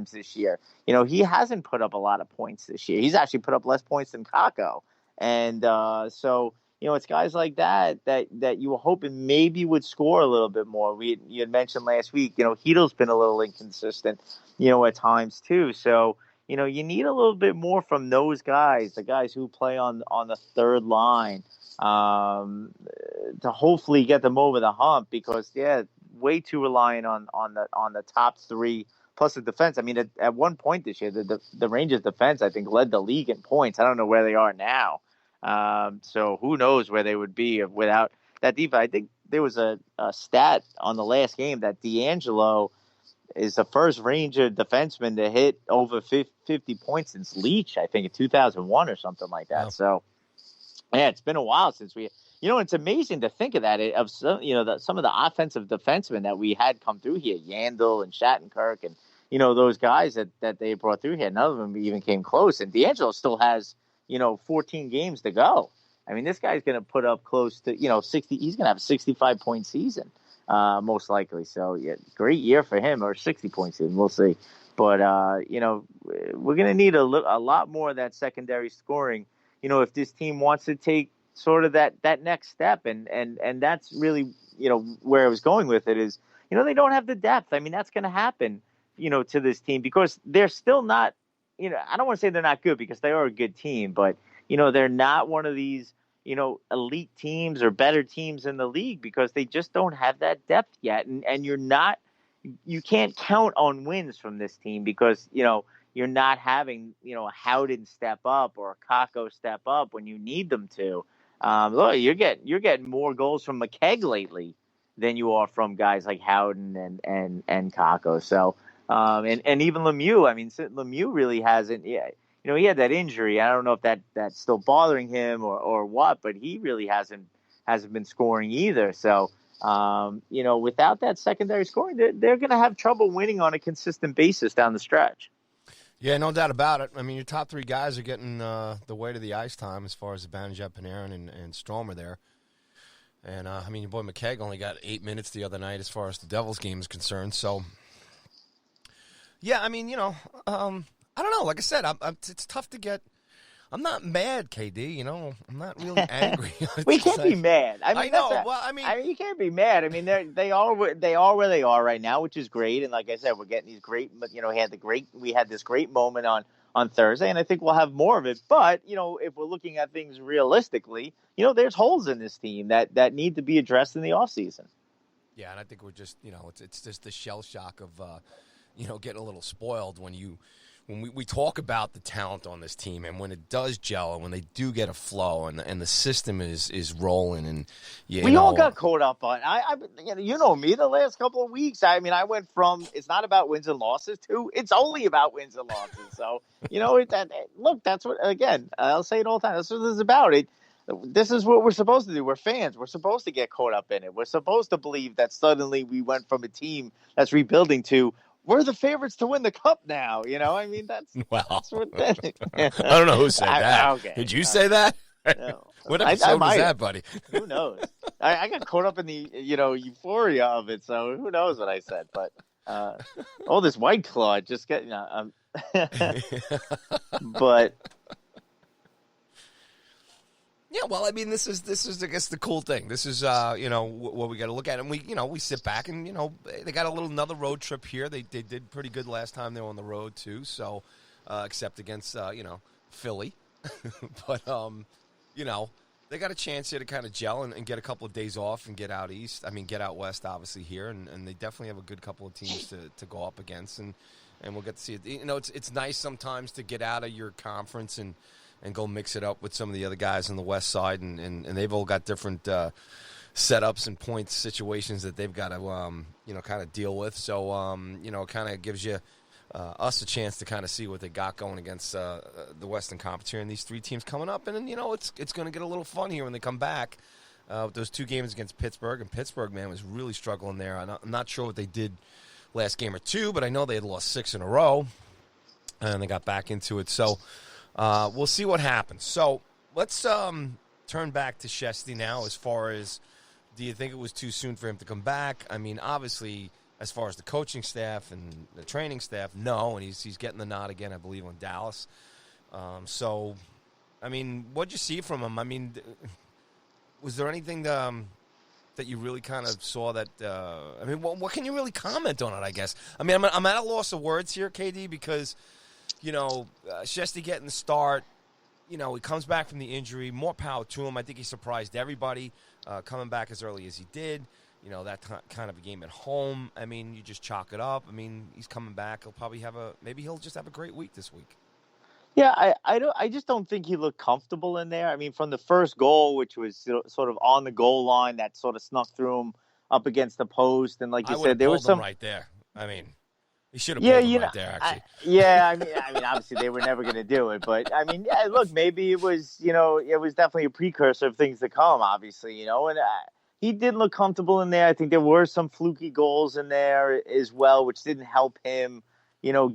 times this year. He hasn't put up a lot of points this year. He's actually put up less points than Kako. And so, it's guys like that you were hoping maybe would score a little bit more. You had mentioned last week, Hedo's been a little inconsistent, at times too. So, you need a little bit more from those guys, the guys who play on the third line, to hopefully get them over the hump, because way too reliant on the top three plus the defense. I mean, at one point this year, the Rangers defense, I think, led the league in points. I don't know where they are now. So who knows where they would be without that defense. I think there was a stat on the last game that D'Angelo is the first Ranger defenseman to hit over 50 points since Leach, I think in 2001 or something like that. Wow. So, it's been a while since we. It's amazing to think of that, of some, some of the offensive defensemen that we had come through here, Yandel and Shattenkirk, and those guys that they brought through here. None of them even came close, and D'Angelo still has 14 games to go. I mean, this guy's going to put up close to 60. He's going to have a 65-point season, most likely. So great year for him, or 60-point season. We'll see. But we're going to need a lot more of that secondary scoring. If this team wants to take sort of that next step, and that's really where I was going with it is they don't have the depth. I mean, that's going to happen to this team, because they're still not I don't want to say they're not good, because they are a good team, but they're not one of these elite teams or better teams in the league, because they just don't have that depth yet, and you can't count on wins from this team, because you're not having a Howden step up or a Kako step up when you need them to. Look, you're getting more goals from McKegg lately than you are from guys like Howden and Kako. So, and even Lemieux. I mean, Lemieux really hasn't. Yeah, he had that injury. I don't know if that's still bothering him or what, but he really hasn't been scoring either. So, without that secondary scoring, they're going to have trouble winning on a consistent basis down the stretch. Yeah, no doubt about it. I mean, your top three guys are getting the weight of the ice time as far as Zibanejad, Panarin, and Strome are there. And, your boy McKegg only got 8 minutes the other night as far as the Devils game is concerned. So, yeah, I don't know. Like I said, it's tough to get – I'm not mad, KD. I'm not really angry. We can't be mad. I know. You can't be mad. I mean, they are where they are right now, which is great. And like I said, we're getting these great. We had this great moment on Thursday, and I think we'll have more of it. But if we're looking at things realistically, there's holes in this team that need to be addressed in the offseason. Yeah, and I think we're just it's just the shell shock of getting a little spoiled when we talk about the talent on this team, and when it does gel, and when they do get a flow, and the system is rolling, and we all got caught up on. Me the last couple of weeks. I mean, I went from it's not about wins and losses to it's only about wins and losses. So look, that's what again. I'll say it all the time. That's what this is about. This is what we're supposed to do. We're fans. We're supposed to get caught up in it. We're supposed to believe that suddenly we went from a team that's rebuilding to we're the favorites to win the cup now. I mean, that's what I don't know who said that. Okay. Did you say that? No. What episode was that, buddy? Who knows? I got caught up in the euphoria of it, so who knows what I said? But this White Claw just get but. Yeah, well, I mean, this is I guess the cool thing. This is what we got to look at, and we sit back and they got another road trip here. They did pretty good last time they were on the road too. So except against Philly, but they got a chance here to kind of gel and get a couple of days off and get out east. I mean, get out west, obviously here, and they definitely have a good couple of teams to go up against, and we'll get to see it. It's nice sometimes to get out of your conference and go mix it up with some of the other guys on the west side, and they've all got different setups and points situations that they've got to kind of deal with. So it kind of gives you us a chance to kind of see what they got going against the Western Conference here and these three teams coming up. And then it's going to get a little fun here when they come back. With those two games against Pittsburgh, and Pittsburgh, man, was really struggling there. I'm not sure what they did last game or two, but I know they had lost 6 in a row, and they got back into it. So. We'll see what happens. So let's turn back to Shesty now as far as do you think it was too soon for him to come back? I mean, obviously as far as the coaching staff and the training staff, no, and he's getting the nod again, I believe, on Dallas. So, I mean, what'd you see from him? I mean, was there anything that you really kind of saw that? I mean, what can you really comment on it? I guess. I mean, I'm at a loss of words here, KD, because Shesty getting the start. He comes back from the injury. More power to him. I think he surprised everybody coming back as early as he did. That kind of a game at home. I mean, you just chalk it up. I mean, he's coming back. He'll probably maybe he'll just have a great week this week. Yeah, I just don't think he looked comfortable in there. I mean, from the first goal, which was sort of on the goal line, that sort of snuck through him up against the post, and like you said, there was some right there. I mean, he should have pulled him right there. Actually, I mean, obviously they were never going to do it, but I mean, yeah, look, maybe it was, it was definitely a precursor of things to come. Obviously, and he didn't look comfortable in there. I think there were some fluky goals in there as well, which didn't help him,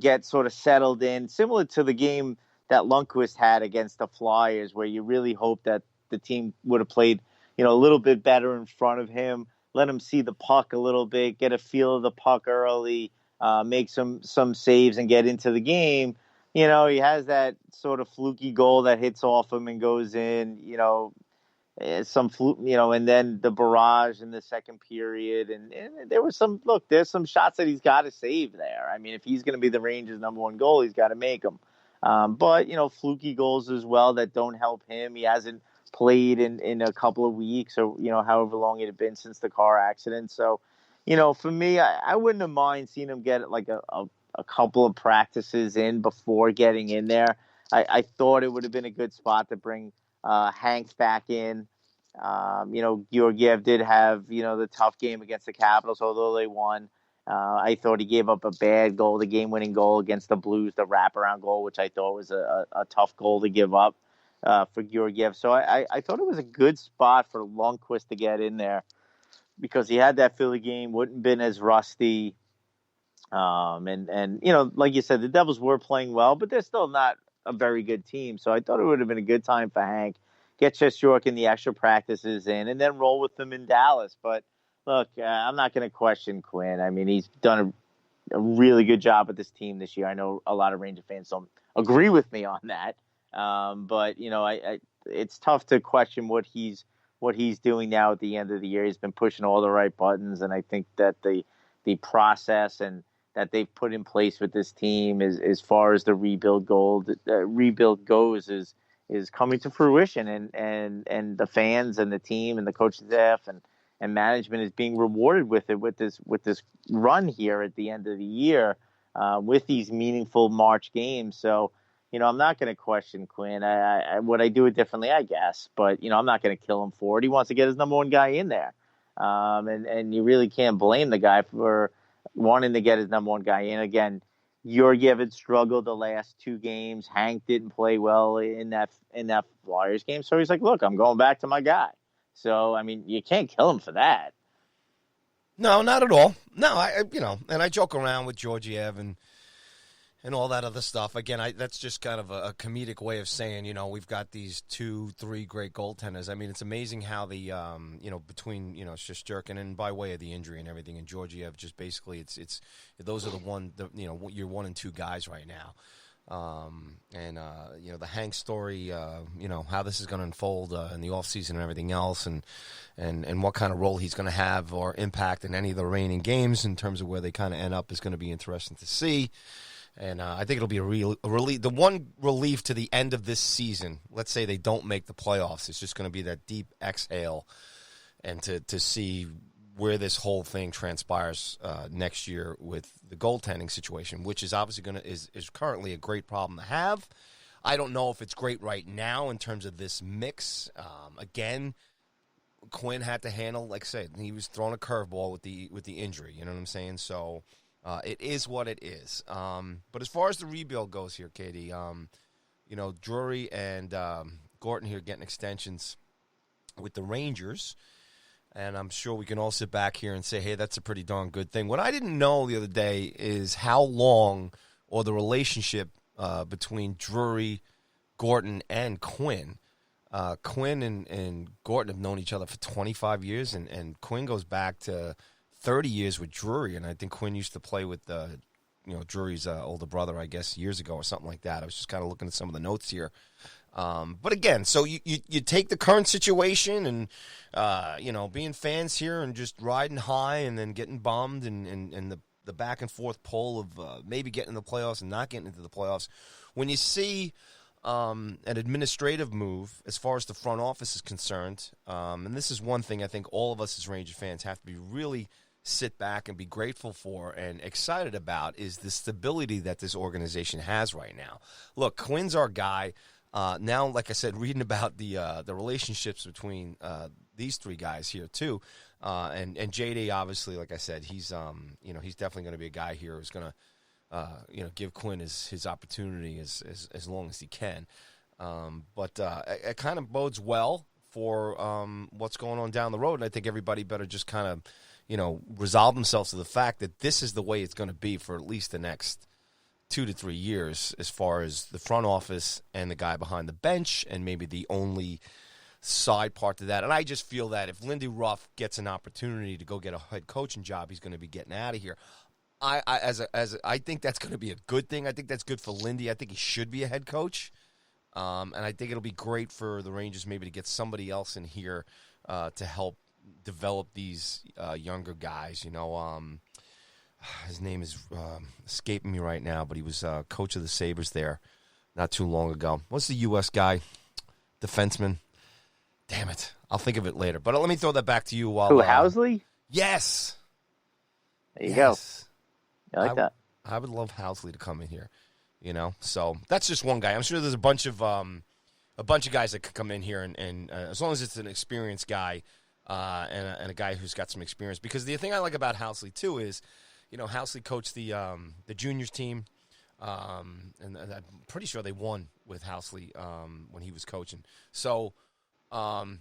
get sort of settled in, similar to the game that Lundqvist had against the Flyers, where you really hope that the team would have played, a little bit better in front of him, let him see the puck a little bit, get a feel of the puck early, make some saves and get into the game. He has that sort of fluky goal that hits off him and goes in, some fluke, and then the barrage in the second period. And there was there's some shots that he's got to save there. I mean, if he's going to be the Rangers' number one goal, he's got to make them. But, fluky goals as well that don't help him. He hasn't played in a couple of weeks or, however long it had been since the car accident. So, for me, I wouldn't have mind seeing him get like a couple of practices in before getting in there. I thought it would have been a good spot to bring Hanks back in. Georgiev did have, the tough game against the Capitals, although they won. I thought he gave up a bad goal, the game-winning goal against the Blues, the wraparound goal, which I thought was a tough goal to give up for Georgiev. So I thought it was a good spot for Lundqvist to get in there because he had that Philly game, wouldn't have been as rusty. And like you said, the Devils were playing well, but they're still not a very good team. So I thought it would have been a good time for Hank, get Shesterkin in the extra practices in, and then roll with them in Dallas. But look, I'm not going to question Quinn. I mean, he's done a really good job with this team this year. I know a lot of Ranger fans don't agree with me on that. But it's tough to question what he's doing now at the end of the year. He's been pushing all the right buttons, and I think that the process and that they've put in place with this team is, as far as the rebuild goes is coming to fruition, and the fans and the team and the coaching staff and management is being rewarded with this run here at the end of the year with these meaningful March games. So, I'm not going to question Quinn. Would I do it differently? I guess, but I'm not going to kill him for it. He wants to get his number one guy in there, and you really can't blame the guy for wanting to get his number one guy in. Again, Georgiev had struggled the last two games. Hank didn't play well in that Flyers game, so he's like, "Look, I'm going back to my guy." So, I mean, you can't kill him for that. No, not at all. No, and I joke around with Georgiev and all that other stuff. Again, that's just kind of a comedic way of saying, we've got these 2-3 great goaltenders. I mean, it's amazing how the, between, Shesterkin and by way of the injury and everything, and Georgiev, just basically it's those are your 1 and 2 guys right now. The Hank story, how this is going to unfold in the offseason and everything else, and what kind of role he's going to have or impact in any of the remaining games in terms of where they kind of end up is going to be interesting to see. And I think it'll be a relief. The one relief to the end of this season, let's say they don't make the playoffs, it's just going to be that deep exhale and to see where this whole thing transpires next year with the goaltending situation, which is obviously is currently a great problem to have. I don't know if it's great right now in terms of this mix. Again, Quinn had to handle, like I said, he was throwing a curveball with the injury. You know what I'm saying? So it is what it is. But as far as the rebuild goes here, Katie, Drury and Gorton here getting extensions with the Rangers. And I'm sure we can all sit back here and say, hey, that's a pretty darn good thing. What I didn't know the other day is how long or the relationship between Drury, Gorton, and Quinn. Quinn and Gorton have known each other for 25 years, and Quinn goes back to 30 years with Drury, and I think Quinn used to play with Drury's older brother, I guess, years ago or something like that. I was just kind of looking at some of the notes here. But again, so you take the current situation and, being fans here and just riding high and then getting bummed and the back and forth pull of maybe getting in the playoffs and not getting into the playoffs. When you see an administrative move as far as the front office is concerned, and this is one thing I think all of us as Ranger fans have to be really sit back and be grateful for and excited about, is the stability that this organization has right now. Look, Quinn's our guy. Now, like I said, reading about the relationships between these three guys here too, and JD, obviously, like I said, he's definitely going to be a guy here who's going to give Quinn his opportunity as long as he can. But it kind of bodes well for what's going on down the road, and I think everybody better just kind of resolve themselves to the fact that this is the way it's going to be for at least the next 2 to 3 years, as far as the front office and the guy behind the bench, and maybe the only side part to that. And I just feel that if Lindy Ruff gets an opportunity to go get a head coaching job, he's going to be getting out of here. I think that's going to be a good thing. I think that's good for Lindy. I think he should be a head coach, and I think it'll be great for the Rangers maybe to get somebody else in here to help develop these younger guys. His name is escaping me right now, but he was coach of the Sabres there not too long ago. What's the U.S. guy? Defenseman. Damn it. I'll think of it later. But let me throw that back to you while... Who, Housley? Yes. There you go. I like that. I would love Housley to come in here, So that's just one guy. I'm sure there's a bunch of guys that could come in here, and as long as it's an experienced guy and a guy who's got some experience. Because the thing I like about Housley, too, is... Housley coached the juniors team, and I'm pretty sure they won with Housley when he was coaching. So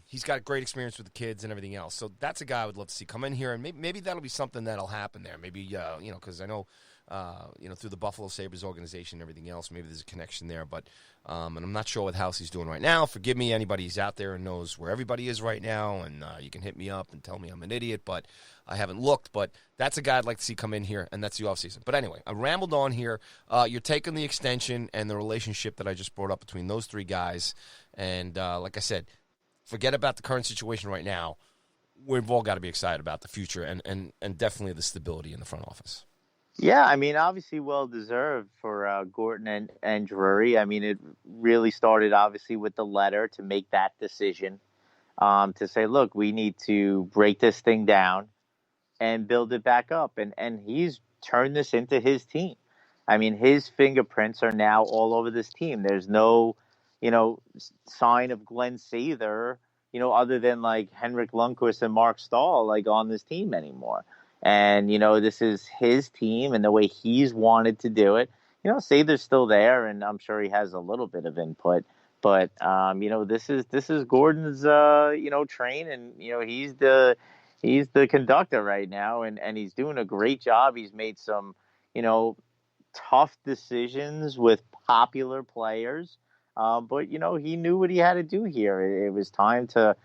he's got great experience with the kids and everything else. So that's a guy I would love to see come in here, and maybe that'll be something that'll happen there. Maybe because I know through the Buffalo Sabres organization and everything else, maybe there's a connection there. But and I'm not sure what Housley's doing right now. Forgive me, anybody who's out there and knows where everybody is right now, and you can hit me up and tell me I'm an idiot, but I haven't looked. But that's a guy I'd like to see come in here, and that's the offseason. But anyway, I rambled on here. You're taking the extension and the relationship that I just brought up between those three guys, and like I said, forget about the current situation right now. We've all got to be excited about the future and definitely the stability in the front office. Yeah, I mean, obviously well-deserved for Gorton and Drury. I mean, it really started, obviously, with the letter to make that decision, to say, look, we need to break this thing down and build it back up. And he's turned this into his team. I mean, his fingerprints are now all over this team. There's no, sign of Glenn Sather, other than, like, Henrik Lundqvist and Mark Stahl, like, on this team anymore. And, this is his team and the way he's wanted to do it. Sather's still there, and I'm sure he has a little bit of input. But, this is Gordon's, train, and, he's the conductor right now, and he's doing a great job. He's made some, tough decisions with popular players. But, he knew what he had to do here. It was time to,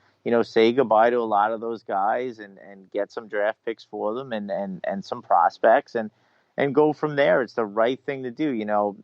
say goodbye to a lot of those guys and get some draft picks for them and some prospects and go from there. It's the right thing to do.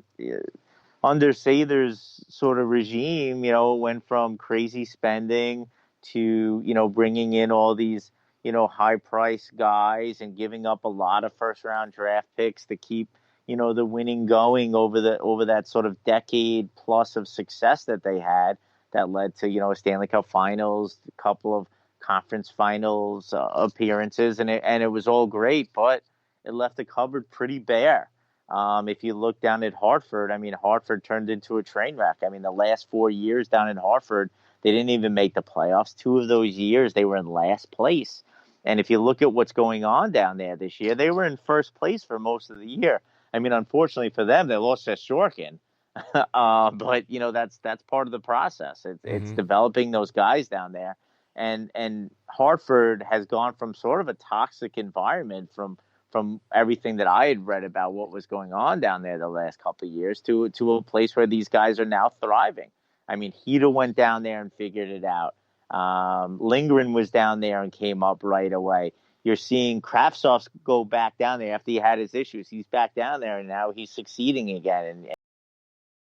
Under Sather's sort of regime, went from crazy spending to, bringing in all these, high price guys and giving up a lot of first round draft picks to keep, the winning going over that sort of decade plus of success that they had. That led to, a Stanley Cup Finals, a couple of conference finals appearances, and it was all great, but it left the cupboard pretty bare. If you look down at Hartford, I mean, Hartford turned into a train wreck. I mean, the last 4 years down in Hartford, they didn't even make the playoffs. 2 of those years, they were in last place. And if you look at what's going on down there this year, they were in first place for most of the year. I mean, unfortunately for them, they lost Shorkin. But that's part of the process. It's developing those guys down there, and Hartford has gone from sort of a toxic environment from everything that I had read about what was going on down there the last couple of years to a place where these guys are now thriving. I mean, Hedo went down there and figured it out. Lindgren was down there and came up right away. You're seeing Kravtsov go back down there after he had his issues. He's back down there, and now he's succeeding again.